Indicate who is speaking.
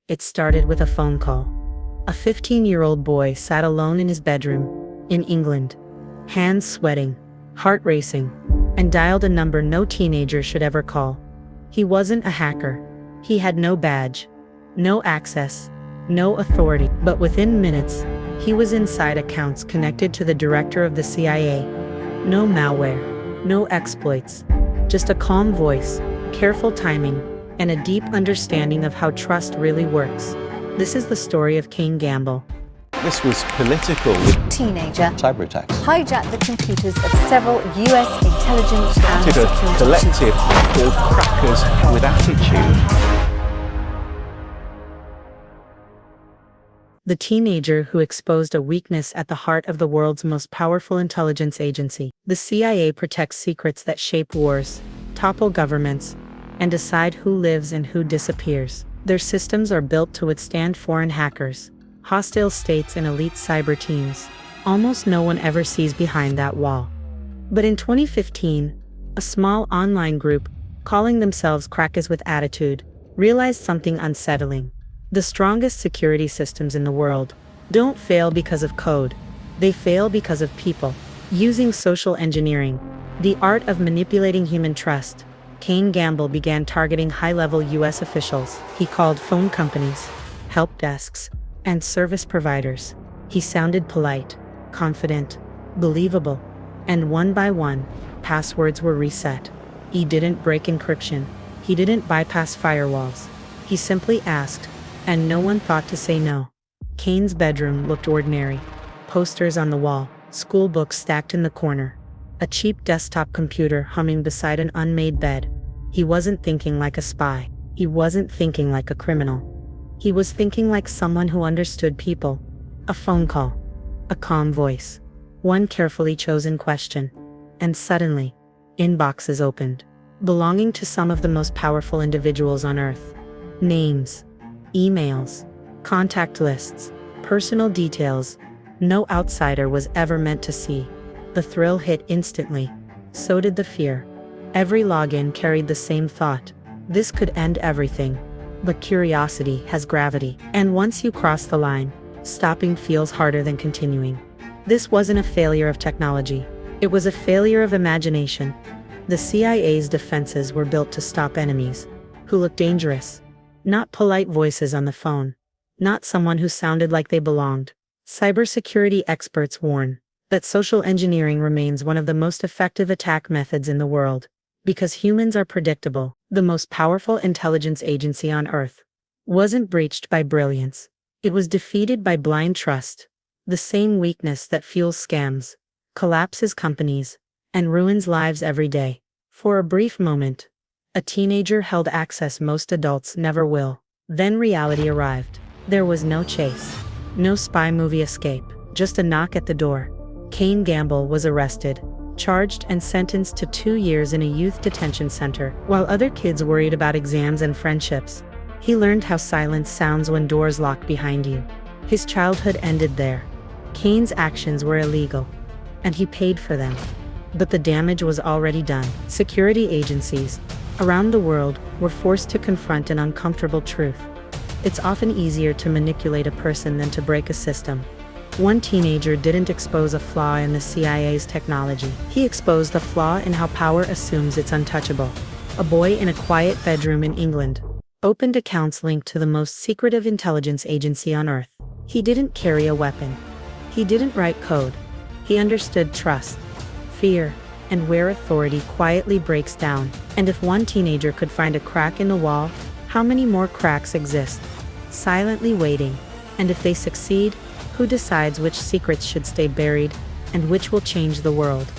Speaker 1: It started with a phone call. A 15-year-old boy sat alone in his bedroom, in England, hands sweating, heart racing, and dialed a number no teenager should ever call. He wasn't a hacker. He had no badge, no access, no authority. But within minutes, he was inside accounts connected to the director of the CIA. No malware, no exploits, just a calm voice, careful timing, and a deep understanding of how trust really works. This is the story of Kane Gamble.
Speaker 2: This was political.
Speaker 3: Teenager
Speaker 2: Cyber attacks.
Speaker 3: hijacked the computers of several US intelligence and
Speaker 2: Started a
Speaker 3: security
Speaker 2: collective called Crackers with Attitude.
Speaker 1: The teenager who exposed a weakness at the heart of the world's most powerful intelligence agency. The CIA protects secrets that shape wars, topple governments, and decide who lives and who disappears. Their systems are built to withstand foreign hackers, hostile states, and elite cyber teams. Almost no one ever sees behind that wall. But in 2015, a small online group, calling themselves Crackers with Attitude, realized something unsettling. The strongest security systems in the world don't fail because of code. They fail because of people. Using social engineering, the art of manipulating human trust, Kane Gamble began targeting high-level US officials. He called phone companies, help desks, and service providers. He sounded polite, confident, believable, and one by one, passwords were reset. He didn't break encryption. He didn't bypass firewalls. He simply asked, and no one thought to say no. Kane's bedroom looked ordinary. Posters on the wall, school books stacked in the corner, a cheap desktop computer humming beside an unmade bed. He wasn't thinking like a spy. He wasn't thinking like a criminal. He was thinking like someone who understood people. A phone call, a calm voice, one carefully chosen question, and suddenly, inboxes opened, belonging to some of the most powerful individuals on Earth. Names, emails, contact lists, personal details no outsider was ever meant to see. The thrill hit instantly. So did the fear. Every login carried the same thought. This could end everything. But curiosity has gravity. And once you cross the line, stopping feels harder than continuing. This wasn't a failure of technology. It was a failure of imagination. The CIA's defenses were built to stop enemies who looked dangerous. Not polite voices on the phone. Not someone who sounded like they belonged. Cybersecurity experts warn that social engineering remains one of the most effective attack methods in the world. Because humans are predictable, the most powerful intelligence agency on Earth wasn't breached by brilliance. It was defeated by blind trust. The same weakness that fuels scams, collapses companies, and ruins lives every day. For a brief moment, a teenager held access most adults never will. Then reality arrived. There was no chase, no spy movie escape, just a knock at the door. Kane Gamble was arrested, charged and sentenced to 2 years in a youth detention center. While other kids worried about exams and friendships, he learned how silence sounds when doors lock behind you. His childhood ended there. Kane's actions were illegal, and he paid for them. But the damage was already done. Security agencies around the world were forced to confront an uncomfortable truth. It's often easier to manipulate a person than to break a system. One teenager didn't expose a flaw in the CIA's technology. He exposed a flaw in how power assumes it's untouchable. A boy in a quiet bedroom in England opened accounts linked to the most secretive intelligence agency on Earth. He didn't carry a weapon. He didn't write code. He understood trust, fear, and where authority quietly breaks down. And if one teenager could find a crack in the wall, how many more cracks exist, silently waiting? And if they succeed, who decides which secrets should stay buried and which will change the world?